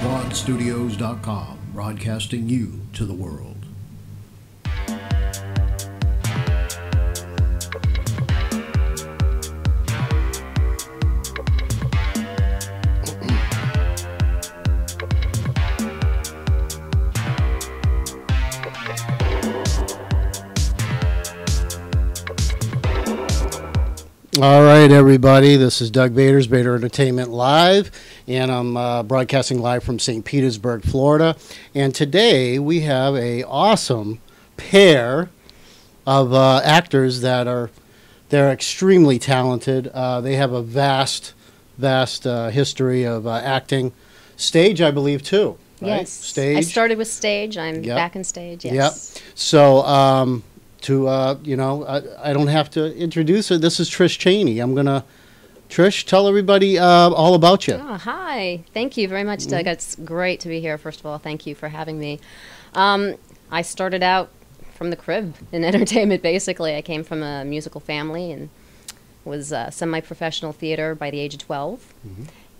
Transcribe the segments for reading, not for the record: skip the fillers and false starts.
SquadStudios.com, broadcasting you to the world. All right, everybody, this is Doug Vater's Vater Entertainment Live, and I'm broadcasting live from St. Petersburg, Florida. And today we have a awesome pair of actors they're extremely talented. They have a vast history of acting. Stage, I believe, too. Right? Yes. Stage. I started with stage. I'm back in stage, yes. Yep. So, I don't have to introduce her. This is Trish Chaney. Trish, tell everybody all about you. Oh, hi. Thank you very much, Doug. It's great to be here, first of all. Thank you for having me. I started out from the crib in entertainment, basically. I came from a musical family and was semi-professional theater by the age of 12.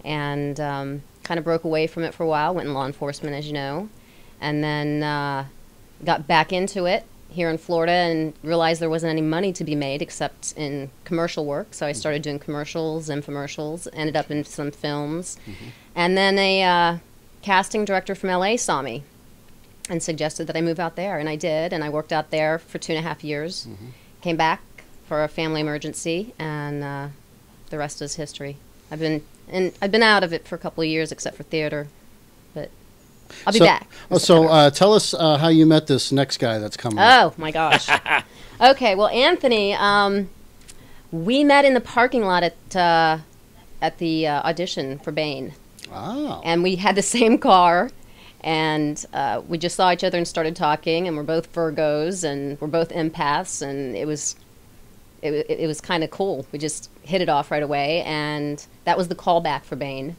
And kind of broke away from it for a while, went in law enforcement, as you know, and then got back into it here in Florida and realized there wasn't any money to be made except in commercial work. So I started doing commercials, infomercials, ended up in some films. And then a casting director from LA saw me and suggested that I move out there. And I did, and I worked out there for 2.5 years. Came back for a family emergency, and the rest is history. I've been out of it for a couple of years except for theater, but I'll be back. Tell us how you met this next guy that's coming. Oh, my gosh. Okay, well, Anthony, we met in the parking lot at the audition for Bane. Oh. And we had the same car, and we just saw each other and started talking, and we're both Virgos, and we're both empaths, and it was kind of cool. We just hit it off right away, and that was the callback for Bane.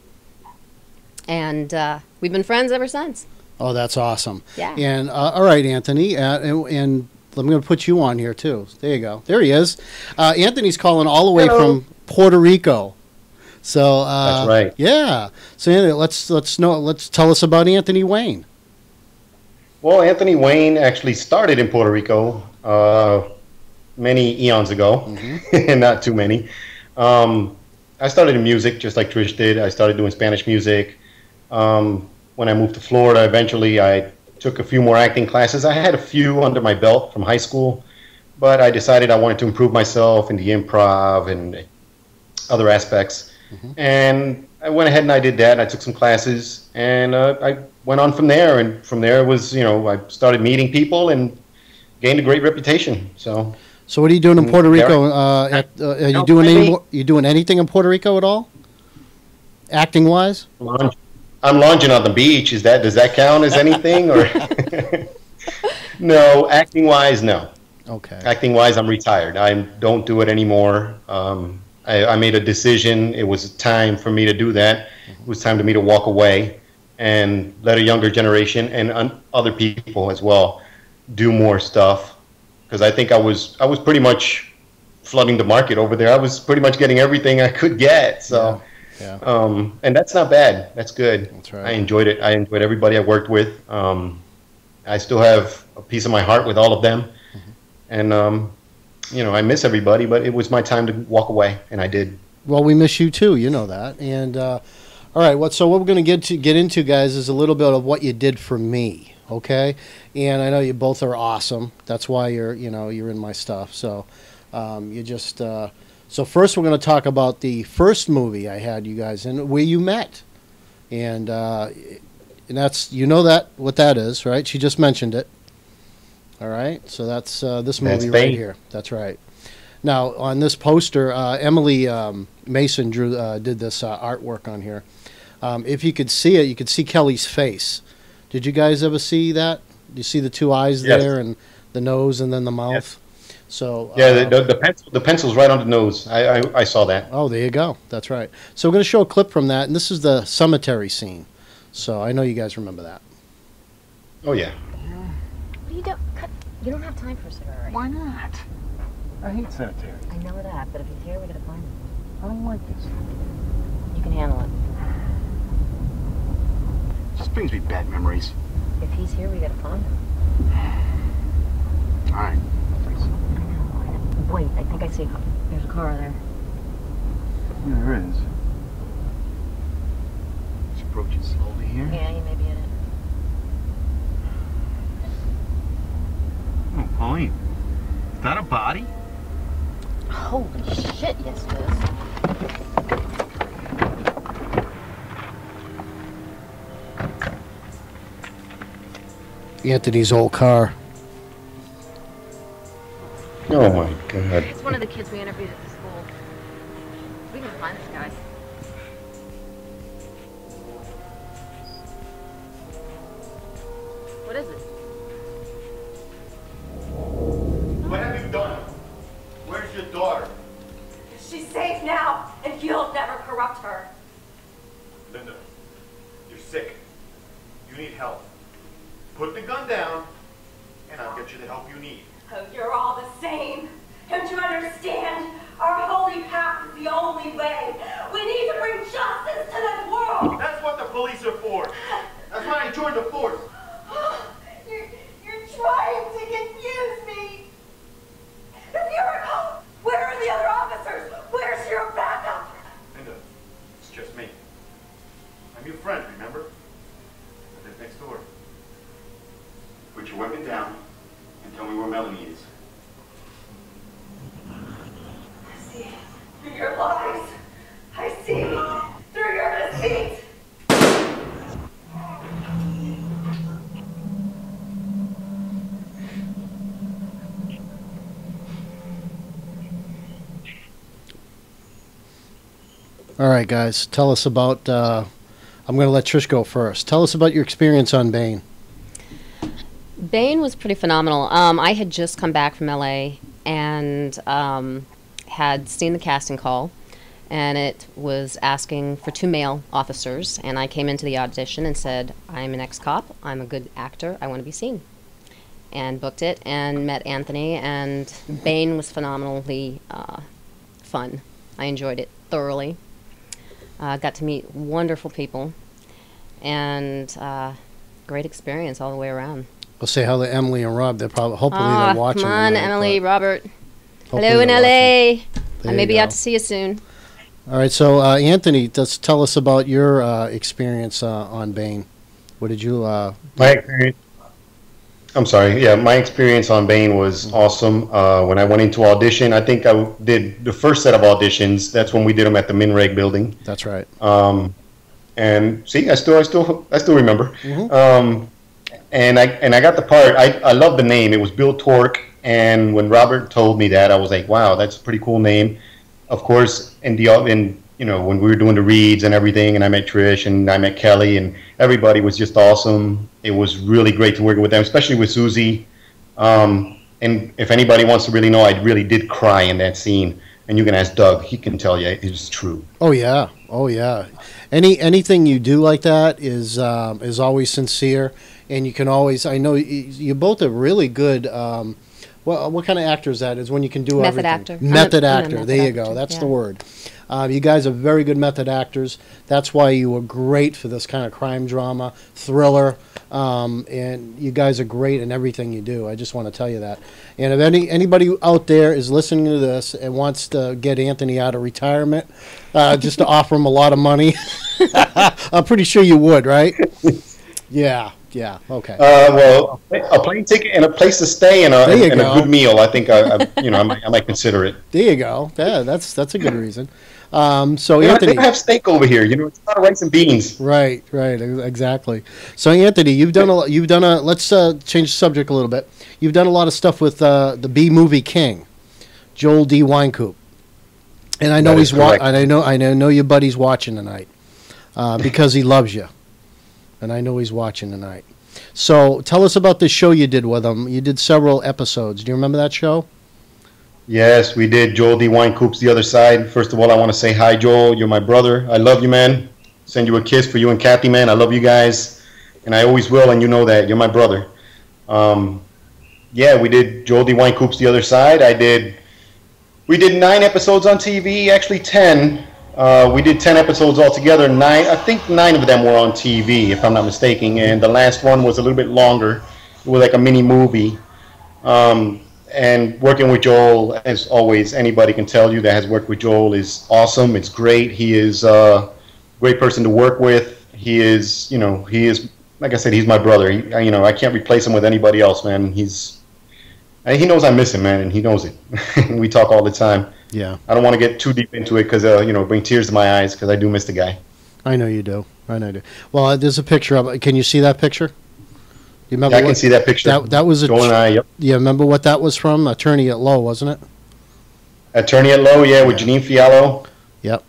And we've been friends ever since. Oh, that's awesome. Yeah. And all right, Anthony, and I'm going to put you on here too. There you go. There he is. Anthony's calling all the way from Puerto Rico. So that's right. Yeah. So Anthony, let's tell us about Anthony Wayne. Well, Anthony Wayne actually started in Puerto Rico many eons ago, not too many. I started in music just like Trish did. I started doing Spanish music. When I moved to Florida, eventually I took a few more acting classes. I had a few under my belt from high school, but I decided I wanted to improve myself in the improv and other aspects. And I went ahead and I did that. I took some classes, and I went on from there. And from there was, I started meeting people and gained a great reputation. So what are you doing in Puerto Rico? Are you doing anything in Puerto Rico at all, acting wise? I'm lounging on the beach. Does that count as anything? Or no, acting wise, no. Okay. Acting wise, I'm retired. I don't do it anymore. I made a decision. It was time for me to do that. It was time for me to walk away and let a younger generation and other people as well do more stuff. Because I think I was pretty much flooding the market over there. I was pretty much getting everything I could get. So, and that's not bad. That's good. That's right. I enjoyed it. I enjoyed everybody I worked with. I still have a piece of my heart with all of them. And, I miss everybody, but it was my time to walk away, and I did. Well, we miss you too. You know that. And all right, what we're going to get into, guys, is a little bit of what you did for me. Okay, and I know you both are awesome. That's why you're in my stuff. So, so first we're going to talk about the first movie I had you guys in, where you met, and that's what that is, right? She just mentioned it. All right, so that's this movie right here. That's right. Now on this poster, Emily Mason did this artwork on here. If you could see it, you could see Kelly's face. Did you guys ever see that? You see the two eyes there, and the nose, and then the mouth. Yes. So the pencil's right on the nose. I saw that. Oh, there you go. That's right. So we're going to show a clip from that, and this is the cemetery scene. So I know you guys remember that. Oh yeah. What are you doing? You don't have time for a cigarette. Right? Why not? I hate cemetery. I know that, but if he's here, we gotta find him. I don't like this. You can handle it. brings me bad memories. If he's here, we gotta find him. All right. Thanks. Wait, I think I see there's a car there. Yeah, there is. Just approaching slowly here. Yeah, he may be in it. Oh, Pauline. Is that a body? Holy shit, yes it is. Anthony's old car. Oh my God. It's one of the kids we interviewed at the school. We can find this guy. What is it? What have you done? Where's your daughter? She's safe now, and you'll never corrupt her. Linda, you're sick. You need help. Put the gun down, and I'll get you the help you need. Oh, you're all the same. Don't you understand? Our holy path is the only way. We need to bring justice to this world. That's what the police are for. That's why I joined the force. You're trying to confuse me. If you're a cop, where are the other officers? Where's your backup? Linda, it's just me. I'm your friend, remember? I live next door. Put your weapon down and tell me where Melanie is. I see through your lies. I see through your deceit. All right, guys. Tell us about. I'm going to let Trish go first. Tell us about your experience on Bane. Bane was pretty phenomenal. I had just come back from LA and had seen the casting call, and it was asking for 2 male officers, and I came into the audition and said, I'm an ex-cop, I'm a good actor, I want to be seen. And booked it and met Anthony, and Bane was phenomenally fun. I enjoyed it thoroughly. Got to meet wonderful people, and great experience all the way around. We'll say hello to Emily and Rob. They're probably, hopefully they're watching. Come on, tonight, Emily, Robert. hopefully Hello in they're LA. There I may you be go. out to see you soon. All right, so Anthony, just tell us about your experience on Bane. What did you? My experience. I'm sorry. Yeah, my experience on Bane was awesome. When I went into audition, I think I did the first set of auditions. That's when we did them at the Minreg building. That's right. And see, I still remember. Mm-hmm. And I got the part. I love the name. It was Bill Torque. And when Robert told me that, I was like, wow, that's a pretty cool name. Of course, when we were doing the reads and everything, and I met Trish and I met Kelly, and everybody was just awesome. It was really great to work with them, especially with Susie. And if anybody wants to really know, I really did cry in that scene. And you can ask Doug; he can tell you it's true. Oh yeah, oh yeah. Anything you do like that is always sincere, and you can always. I know you both are really good. Well, what kind of actor is that? Is when you can do Method everything. actor. Method I'm a actor. method There you actor, go. That's yeah. the word. You guys are very good method actors. That's why you were great for this kind of crime drama, thriller, and you guys are great in everything you do. I just want to tell you that. And if anybody out there is listening to this and wants to get Anthony out of retirement, just to offer him a lot of money, I'm pretty sure you would, right? Yeah. Yeah. Okay. Well, a plane ticket and a place to stay and a good meal. I think I might consider it. There you go. Yeah, that's a good reason. So They Anthony, don't have steak over here. It's a lot of rice and beans. right, exactly. So Anthony, you've done a. Let's change the subject a little bit. You've done a lot of stuff with the B movie king, Joel D. Wynkoop, and I know That is he's correct. and I know your buddy's watching tonight because he loves you, and I know he's watching tonight. So tell us about this show you did with him. You did several episodes. Do you remember that show? Yes, we did. Joel D. Winecoop's The Other Side. First of all, I want to say hi, Joel. You're my brother. I love you, man. Send you a kiss for you and Kathy, man. I love you guys, and I always will, and you know that. You're my brother. Yeah, we did Joel D. Winecoop's The Other Side. We did 9 episodes on TV, actually 10. We did 10 episodes altogether. I think nine of them were on TV, if I'm not mistaken. And the last one was a little bit longer. It was like a mini movie. And working with Joel, as always, anybody can tell you that has worked with Joel is awesome. It's great. He is a great person to work with. He is, like I said, he's my brother. I can't replace him with anybody else, man. He knows I miss him, man, and he knows it. We talk all the time. Yeah. I don't want to get too deep into it because, bring tears to my eyes because I do miss the guy. I know you do. Well, there's a picture of it. Can you see that picture? You remember? Yeah, I can see that picture. That was Joel and I, yep. Yeah, remember what that was from? Attorney at Law, wasn't it? Attorney at Law, yeah, with Janine Fiallo. Yep.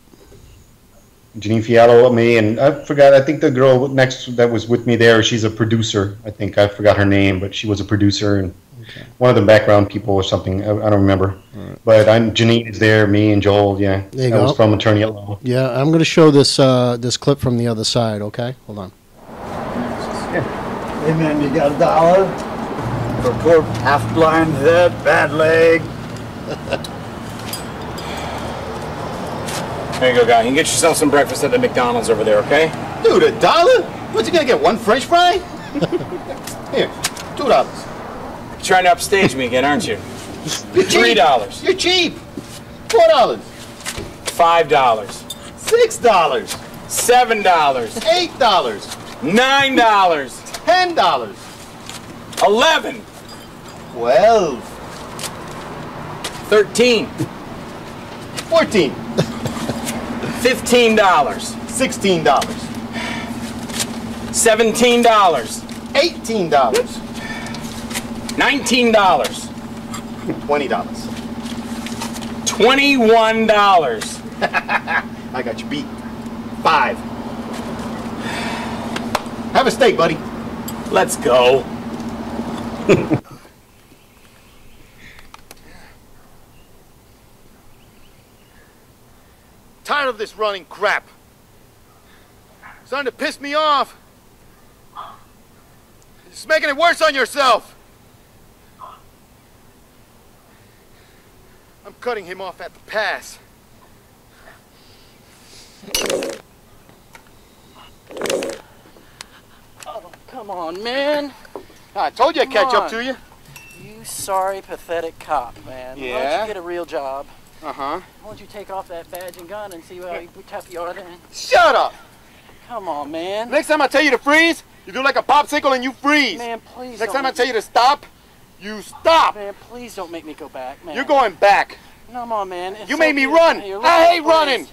Janine Fiallo, me, and I forgot, I think the girl next that was with me there, she's a producer. I think I forgot her name, but she was a producer and one of the background people or something. I don't remember. Right. But Janine is there, me and Joel, yeah. There you go. That was from Attorney at Law. Yeah, I'm going to show this this clip from the other side, okay? Hold on. Hey man, you got $1 for poor half-blind head, bad leg? There you go, guy. You can get yourself some breakfast at the McDonald's over there, okay? Dude, $1? What, you gonna get one French fry? Here, $2. You're trying to upstage me again, aren't you? You're cheap. $3. You're cheap. $4. $5. $6. $7. $8. $9. $10. 11. 12. 13. 14. $15. $16. $17. $18. $19. $20. $21. I got you beat. 5. Have a steak, buddy. Let's go. Tired of this running crap. It's starting to piss me off. It's making it worse on yourself. I'm cutting him off at the pass. Oh, come on, man. I told you I'd catch up to you. You sorry, pathetic cop, man. Yeah? Why don't you get a real job? Uh-huh. Why don't you take off that badge and gun and see how tough you are then? Shut up! Come on, man. Next time I tell you to freeze, you do like a popsicle and you freeze. Man, please Next don't time I tell you to stop, you stop. Man, please don't make me go back, man. You're going back. Come on, man. It's You so made me beautiful run. here. I hate Please. running.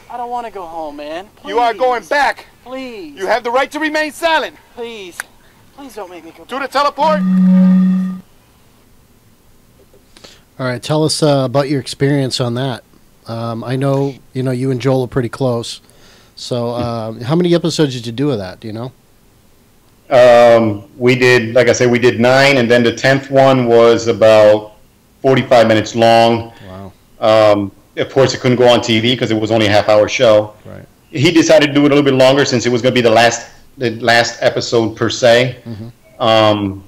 I don't want to go home, man. Please. You are going back. Please. You have the right to remain silent. Please. Please don't make me go back. Do the teleport. All right, tell us about your experience on that. I know, you and Joel are pretty close. So how many episodes did you do of that, do you know? We did, like I said, we did 9, and then the 10th one was about 45 minutes long. Wow. Of course, it couldn't go on TV because it was only a half-hour show. Right. He decided to do it a little bit longer since it was going to be the last episode per se. Mm-hmm.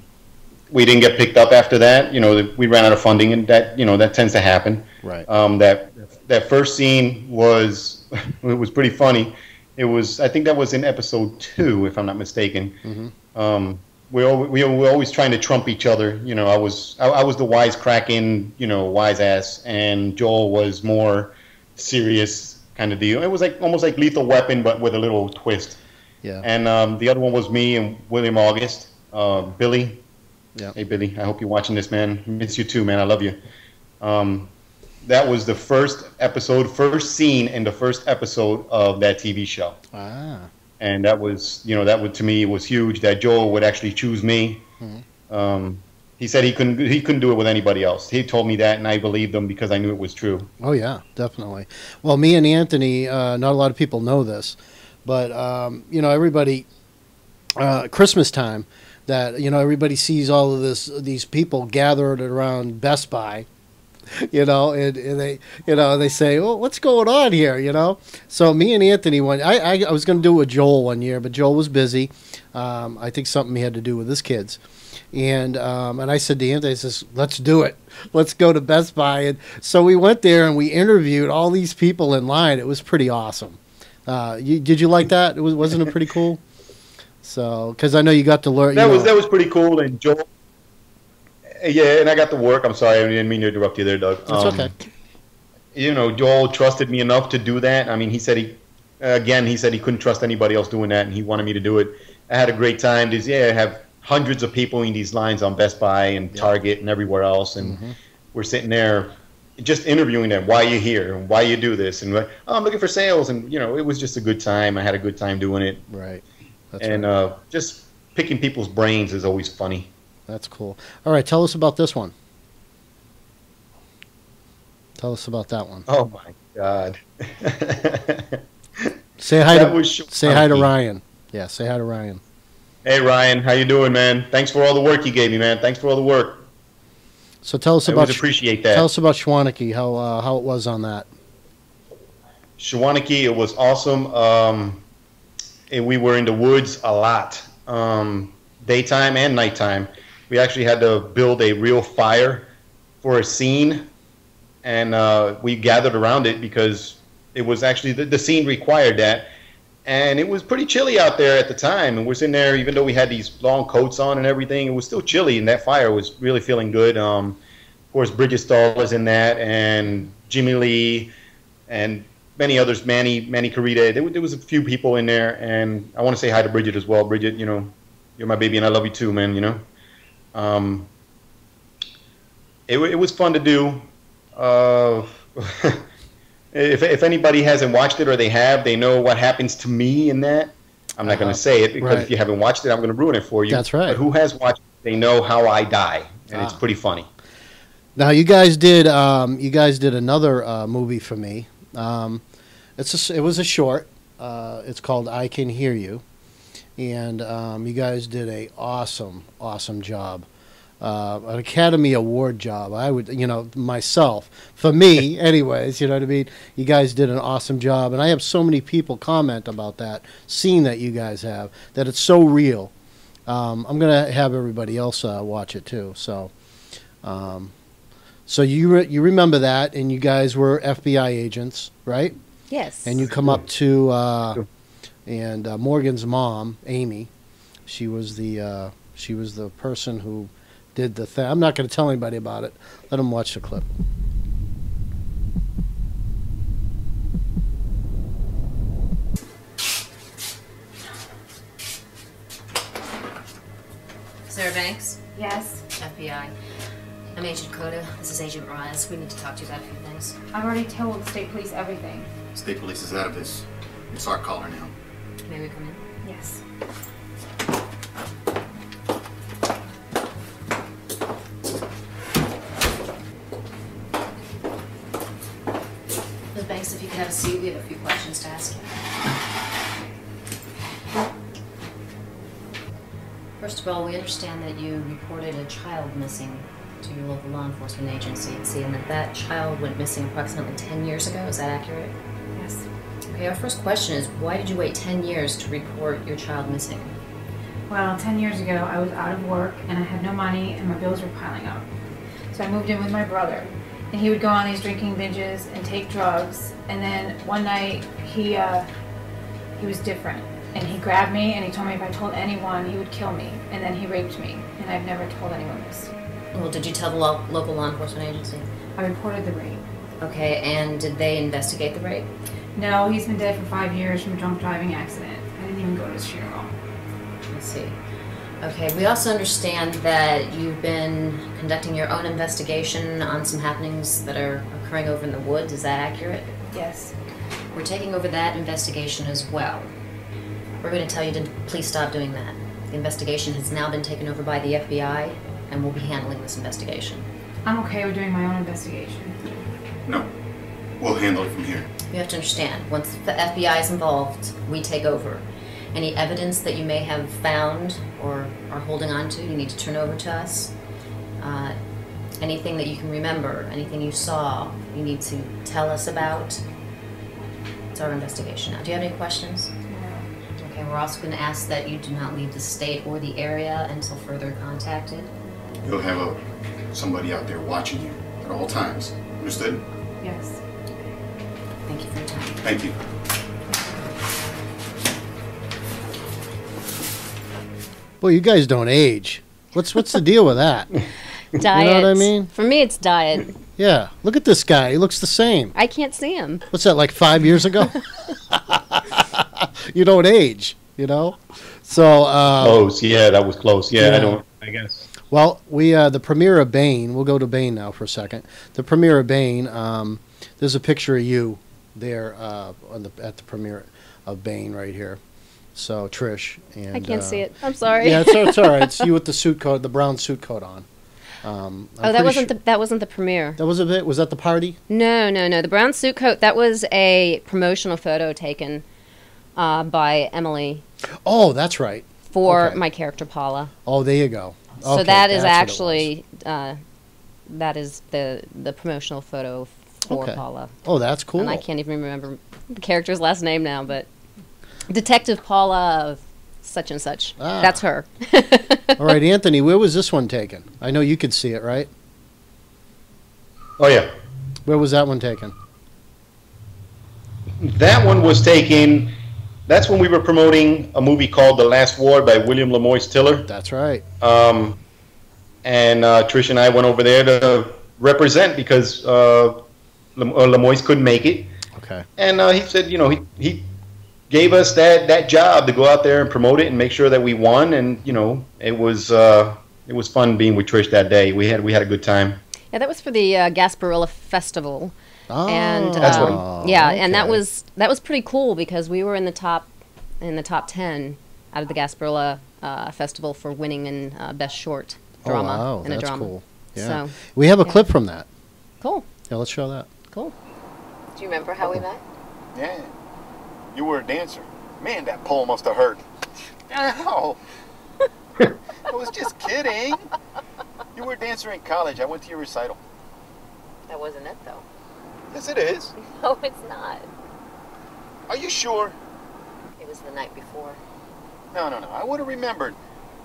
We didn't get picked up after that. We ran out of funding, and that tends to happen. Right. That first scene was it was pretty funny. It was, I think that was in episode 2, if I'm not mistaken. Mm-hmm. We were always trying to trump each other. I was the wisecracking, wise ass, and Joel was more serious kind of deal. It was almost like Lethal Weapon, but with a little twist. Yeah. And the other one was me and William August, Billy. Yeah. Hey Billy, I hope you're watching this, man. Miss you too, man. I love you. That was the first scene in the first episode of that TV show. Ah. And that was, to me was huge that Joel would actually choose me. Mm-hmm. He said he couldn't do it with anybody else. He told me that, and I believed him because I knew it was true. Oh yeah, definitely. Well, me and Anthony, not a lot of people know this, but everybody, Christmas time, that everybody sees all of these people gathered around Best Buy. And they say, "Oh, what's going on here?" So me and Anthony I was going to do it with Joel one year, but Joel was busy. I think something he had to do with his kids, And I said to Anthony, I says, let's do it. Let's go to Best Buy. And so we went there and we interviewed all these people in line. It was pretty awesome. Did you like that? Wasn't it pretty cool? So, because I know you got to learn. That was pretty cool. And Joel, yeah, and I got to work. I'm sorry, I didn't mean to interrupt you there, Doug. That's okay. You know, Joel trusted me enough to do that. I mean, he said he couldn't trust anybody else doing that, and he wanted me to do it. I had a great time. I have hundreds of people in these lines on Best Buy and Target and everywhere else, and we're sitting there just interviewing them. Why you here? And why you do this? And I'm looking for sales. And you know, it was just a good time. I had a good time doing it. Right. Just picking people's brains is always funny. That's cool. All right, tell us about this one. Tell us about that one. Oh my God. Say hi to Ryan. Yeah, say hi to Ryan. Hey Ryan, how you doing, man? Thanks for all the work you gave me, man. Thanks for all the work. So tell us I about. always appreciate that. Tell us about Schwaneke. How it was on that. Schwaneke, it was awesome. And we were in the woods a lot, daytime and nighttime. We actually had to build a real fire for a scene, and we gathered around it because it was actually the scene required that. And it was pretty chilly out there at the time, and we're sitting there, even though we had these long coats on and everything, it was still chilly, and that fire was really feeling good. Of course, Bridget Stahl was in that, and Jimmy Lee, and many others, Manny Carita. There was a few people in there, and I want to say hi to Bridget as well. Bridget, you know, you're my baby, and I love you too, man, you know. It was fun to do. If anybody hasn't watched it, or they know what happens to me in that. I'm not going to say it because if you haven't watched it, I'm going to ruin it for you. That's right. But who has watched it, they know how I die, and it's pretty funny. Now you guys did another movie for me. It was a short. It's called I Can Hear You, and you guys did a awesome job. An Academy Award job. I would, myself, for me, anyways, you know what I mean? You guys did an awesome job, and I have so many people comment about that scene that you guys have, that it's so real. I'm going to have everybody else watch it too. So you remember that, and you guys were FBI agents, right? Yes. And you come up to, Morgan's mom, Amy, she was the person who did the thing. I'm not going to tell anybody about it. Let them watch the clip. Sarah Banks? Yes? FBI. I'm Agent Coda. This is Agent Rise. We need to talk to you about a few things. I've already told state police everything. State police is out of this. It's our caller now. May we come in? Yes. Ms. Banks, if you could have a seat, we have a few questions to ask you. First of all, we understand that you reported a child missing to your local law enforcement agency, and that child went missing approximately 10 years ago. Is that accurate? Yes. Okay, our first question is, why did you wait 10 years to report your child missing? Well, 10 years ago, I was out of work and I had no money and my bills were piling up. So I moved in with my brother, and he would go on these drinking binges and take drugs. And then one night, he was different. And he grabbed me and he told me if I told anyone, he would kill me. And then he raped me. And I've never told anyone this. Well, did you tell the local law enforcement agency? I reported the rape. Okay, and did they investigate the rape? No, he's been dead for 5 years from a drunk driving accident. I didn't even go to his funeral. I see. Okay, we also understand that you've been conducting your own investigation on some happenings that are occurring over in the woods. Is that accurate? Yes. We're taking over that investigation as well. We're going to tell you to please stop doing that. The investigation has now been taken over by the FBI, and we'll be handling this investigation. I'm okay with doing my own investigation. No. We'll handle it from here. You have to understand, once the FBI is involved, we take over. Any evidence that you may have found or are holding on to, you need to turn over to us. Anything that you can remember, anything you saw, you need to tell us about. It's our investigation now. Do you have any questions? No. Okay, And we're also going to ask that you do not leave the state or the area until further contacted. You'll have somebody out there watching you at all times. Understood? Yes. Thank you for your time. Thank you. Well, you guys don't age. What's the deal with that? Diet. You know what I mean? For me, it's diet. Yeah. Look at this guy. He looks the same. I can't see him. What's that, like 5 years ago? You don't age, you know? So, close. Yeah, that was close. Yeah, Yeah. I guess. well, we the premiere of Bane. We'll go to Bane now for a second. The premiere of Bane. There's a picture of you there at the premiere of Bane right here. So Trish and I can't see it. I'm sorry. Yeah, it's all right. It's you with the suit coat, the brown suit coat on. That wasn't the premiere. That was a bit. Was that the party? No. The brown suit coat. That was a promotional photo taken by Emily Oh, that's right. for Okay. my character Paula. Oh, there you go. So Okay, that is that's what it actually that is the promotional photo for Okay. Paula. Oh, that's cool. And I can't even remember the character's last name now, but Detective Paula of such and such. Ah. That's her. All right, Anthony, where was this one taken? I know you could see it, right? Oh yeah, Where was that one taken? that one was taken. That's when we were promoting a movie called The Last War by William Lemoyce Tiller. That's right. And Trish and I went over there to represent because Lemoyce couldn't make it. Okay. And he said, he gave us that job to go out there and promote it and make sure that we won. And it was fun being with Trish that day. We had a good time. Yeah, that was for the Gasparilla Festival. Oh, And That's what- yeah, and that okay. was pretty cool because we were in the top 10 out of the Gasparilla Festival for winning in best short drama Oh, wow, in a that's drama. cool. Yeah. So We have a yeah. clip from that. Cool. Yeah, let's show that. Cool. Do you remember how we met? Yeah. You were a dancer. Man, that pole must have hurt. Ow. I was just kidding. You were a dancer in college. I went to your recital. That wasn't it though. Yes, it is. No, it's not. Are you sure? It was the night before. No. I would have remembered.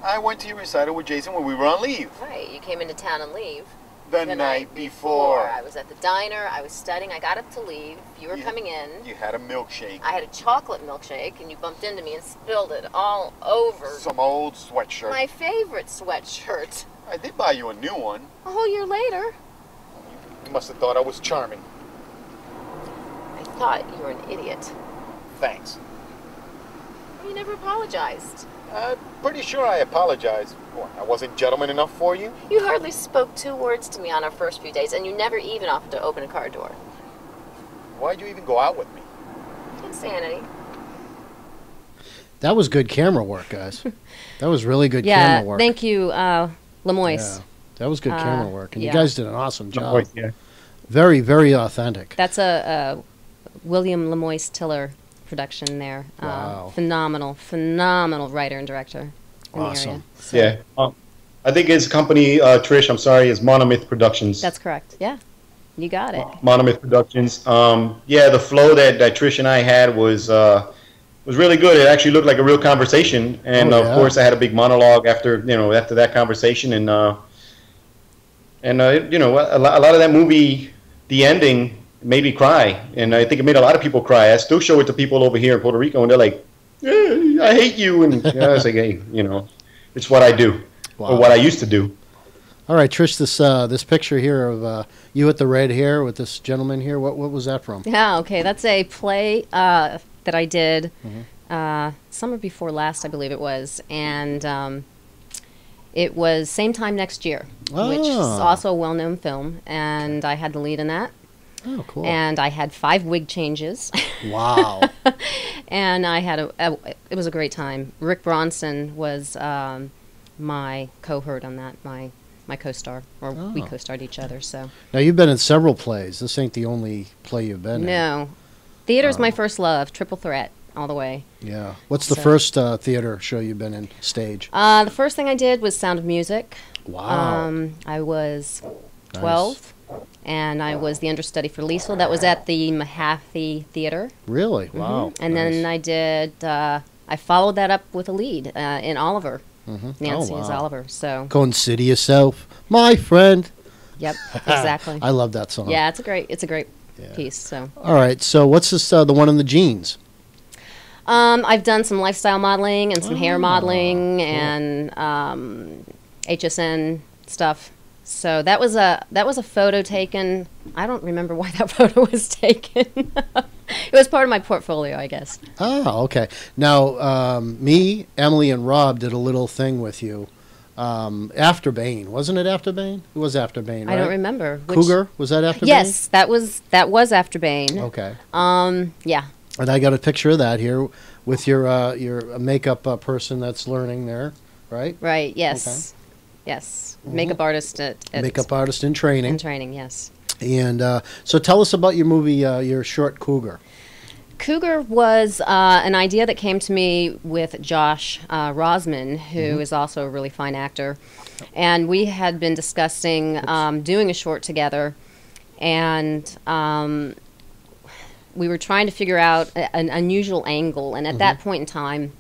I went to your recital with Jason when we were on leave. Right, you came into town and leave. The night before. I was at the diner, I was studying, I got up to leave, you were coming in. You had a milkshake. I had a chocolate milkshake and you bumped into me and spilled it all over. Some old sweatshirt. My favorite sweatshirt. I did buy you a new one. A whole year later. You must have thought I was charming. I thought you were an idiot. Thanks. You never apologized. I'm pretty sure I apologized. What, I wasn't gentleman enough for you? You hardly spoke 2 words to me on our first few days, and you never even offered to open a car door. Why'd you even go out with me? Insanity. That was good camera work, guys. That was really good Yeah, camera work. thank you, Lemoyce. Yeah, that was good camera work. And yeah. you guys did an awesome job. Lemoyce, yeah. Very, very authentic. That's a William Lemoyce Tiller production there. Wow. Phenomenal writer and director in Awesome. the area. Yeah. I think his company, Trish, I'm sorry, is Monomyth Productions. That's correct. Yeah, you got it. Monomyth Productions. Yeah, the flow that Trish and I had was really good. It actually looked like a real conversation, and of course, I had a big monologue after that conversation, and a lot of that movie, the ending made me cry, and I think it made a lot of people cry. I still show it to people over here in Puerto Rico, and they're like, "I hate you," and I was like, "Hey, it's what I do, or what I used to do." All right, Trish, this picture here of you with the red hair with this gentleman here, what was that from? Yeah, okay, that's a play that I did summer before last, I believe it was, and it was Same Time Next Year, which is also a well-known film, and I had the lead in that. Oh, cool. And I had 5 wig changes. Wow. And I had it was a great time. Rick Bronson was my cohort on that, my co-star, or we co-starred each other. So now you've been in several plays. This ain't the only play you've been in. No, theater's my first love. Triple threat, all the way. Yeah. What's the first theater show you've been in? Stage. The first thing I did was Sound of Music. Wow. I was 12. And I was the understudy for Liesl. That was at the Mahaffey Theater. Really? Wow. And then I did I followed that up with a lead in Oliver. Nancy Oh, is wow. Oliver. So Consider yourself my friend. yep, exactly. I love that song. Yeah, it's a great piece. So All right. So what's this? The one in the jeans. I've done some lifestyle modeling and some hair modeling cool. and HSN stuff. So that was a photo taken. I don't remember why that photo was taken. It was part of my portfolio, I guess. Oh, okay. Now, me, Emily, and Rob did a little thing with you after Bane. Wasn't it after Bane? It was after Bane, right? I don't remember. Cougar? Was that after Bane? Yes, that was after Bane. Okay. Yeah. And I got a picture of that here with your makeup person that's learning there, right? Right, yes. Okay. Yes. Makeup artist at Makeup artist in training. In training, yes. And so tell us about your movie, your short Cougar. Cougar was an idea that came to me with Josh Rosman, who is also a really fine actor. And we had been discussing doing a short together. And we were trying to figure out an unusual angle. And at that point in time,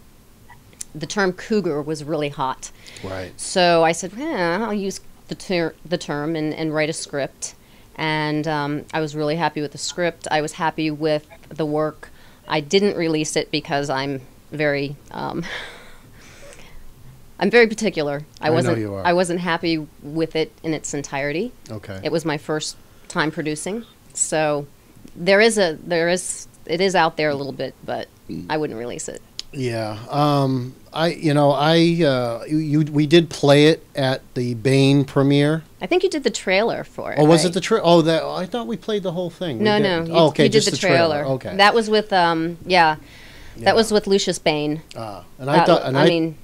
the term cougar was really hot. Right. So I said, I'll use the term and write a script. And I was really happy with the script. I was happy with the work. I didn't release it because I'm very particular. I know you are. I wasn't happy with it in its entirety. Okay. It was my first time producing, so it is out there a little bit, but I wouldn't release it. Yeah. We did play it at the Bane premiere. I think you did the trailer for it. Oh, was right? it the trailer? Oh, I thought we played the whole thing. No, We no. didn't. You, Oh, okay, you did just the trailer. Okay. That was with That was with Lucius Bane. And I thought, and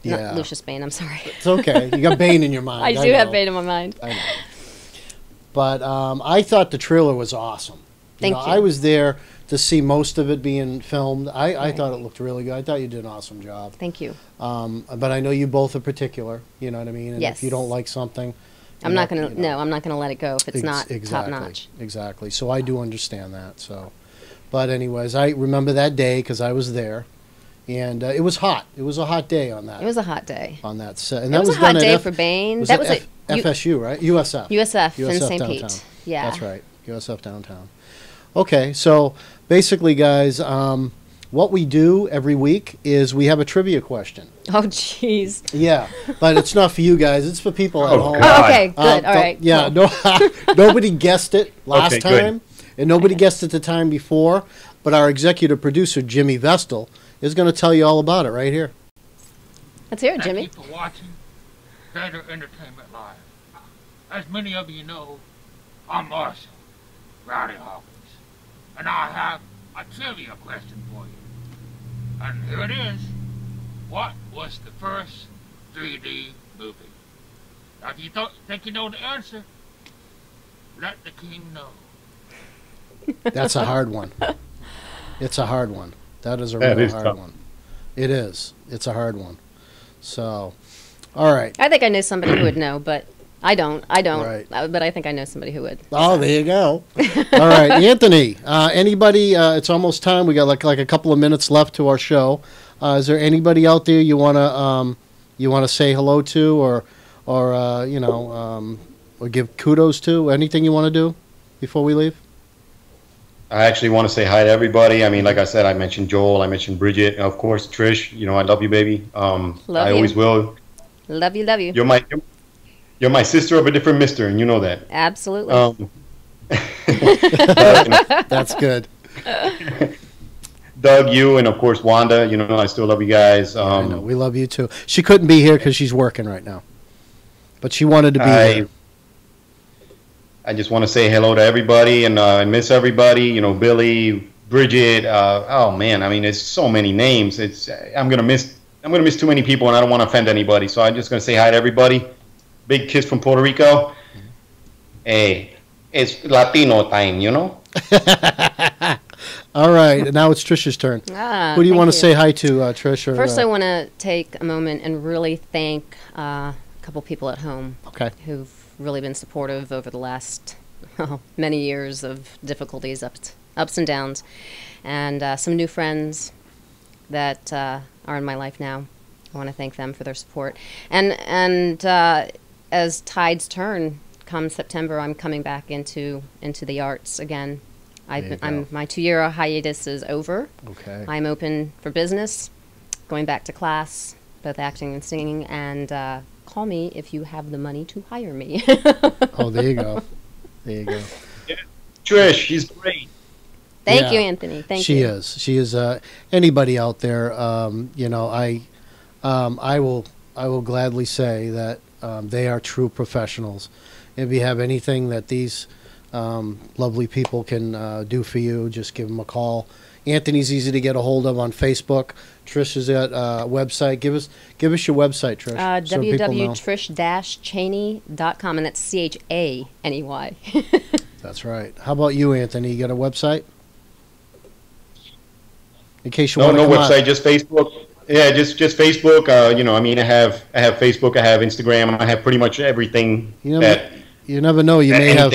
not Lucius Bane. I'm sorry. It's okay. You got Bane in your mind. I do have Bane in my mind. I know. But I thought the trailer was awesome. Thank you. I was there to see most of it being filmed. I thought it looked really good. I thought you did an awesome job. Thank you. But I know you both are particular. You know what I mean? And Yes. if you don't like something, I'm not gonna. No, I'm not gonna let it go if it's not top notch. Exactly. So I do understand that. So, but anyways, I remember that day because I was there, and it was hot. It was a hot day on that. It was a hot day on that set, and it that was a hot day for Bane. That was FSU, right? USF. USF in St. downtown. Pete. Yeah, that's right. USF downtown. Okay, so basically, guys, what we do every week is we have a trivia question. Oh, jeez. Yeah, but it's not for you guys. It's for people at home. Oh, okay, good. All right. Yeah, cool. Nobody guessed it last Okay, time, good. and nobody guessed it the time before. But our executive producer, Jimmy Vestal, is going to tell you all about it right here. Let's hear it, Jimmy. Thank you for watching Vater Entertainment Live. As many of you know, I'm Marshall Rowdy Hawkins, and I have a trivia question for you. And here it is. What was the first 3D movie? Now, if you think you know the answer, let the king know. That's a hard one. It's a hard one. That is a That really is hard tough. one. It is. It's a hard one. So, all right. I think I know somebody who would know, but I don't. Right. But I think I know somebody who would. Oh, there you go. All right, Anthony. Anybody? It's almost time. We got like a couple of minutes left to our show. Is there anybody out there you wanna say hello to, or give kudos to? Anything you want to do before we leave? I actually want to say hi to everybody. I mean, like I said, I mentioned Joel, I mentioned Bridget, and of course Trish. You know, I love you, baby. I always will. Love you. Love you. You're my sister of a different mister, and you know that. Absolutely. That's good. Doug, you, and of course Wanda. You know, I still love you guys. I know. We love you too. She couldn't be here because she's working right now, but she wanted to be here. I just want to say hello to everybody and miss everybody. You know, Billy, Bridget. Oh man, I mean, there's so many names. I'm gonna miss too many people, and I don't want to offend anybody. So I'm just gonna say hi to everybody. Big kiss from Puerto Rico. Hey, it's Latino time, you know. All right, and now it's Trish's turn. Who do you want to say hi to, Trish? Or, First, I want to take a moment and really thank a couple people at home who've really been supportive over the last many years of difficulties, ups and downs, and some new friends that are in my life now. I want to thank them for their support. And as tides turn, come September, I'm coming back into the arts again. My 2-year hiatus is over. Okay. I'm open for business, going back to class, both acting and singing, and call me if you have the money to hire me. Oh, there you go. There you go. Yeah. Trish, she's great. Thank you, Anthony. Thank you. She is. Anybody out there, you know, I will gladly say that they are true professionals. If you have anything that these lovely people can do for you, just give them a call. Anthony's easy to get a hold of on Facebook. Trish is at website. Give us your website, Trish. www.trish-chaney.com, and that's CHANEY. That's right. How about you, Anthony? You got a website? In case you want to no website, just Facebook. Yeah, just Facebook. You know, I mean, I have Facebook, I have Instagram, I have pretty much everything. You never know. You may have.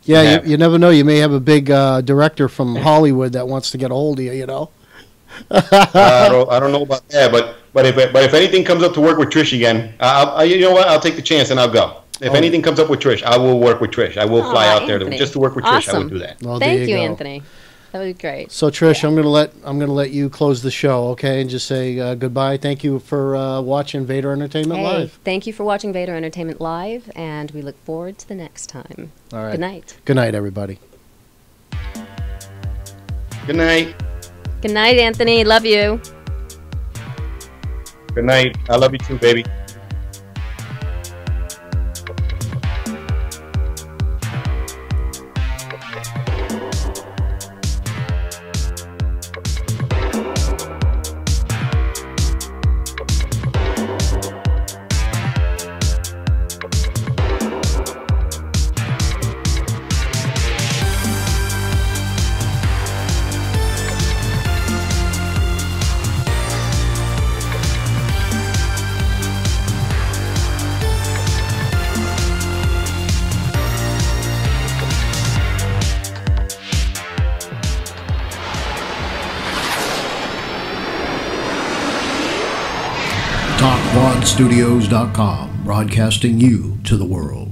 Yeah, you never know. You may have a big director from Hollywood that wants to get a hold of you. You know. I don't know about that, but if anything comes up to work with Trish again, you know what? I'll take the chance and I'll go. If anything comes up with Trish, I will work with Trish. I will fly out there just to work with Trish. I would do that. Well, Thank you, Anthony. That would be great. So Trish, I'm gonna let you close the show, okay, and just say goodbye. Thank you for watching Vater Entertainment Live. Thank you for watching Vater Entertainment Live, and we look forward to the next time. All right. Good night. Good night, everybody. Good night. Good night, Anthony. Love you. Good night. I love you too, baby. TalkBroadStudios.com, broadcasting you to the world.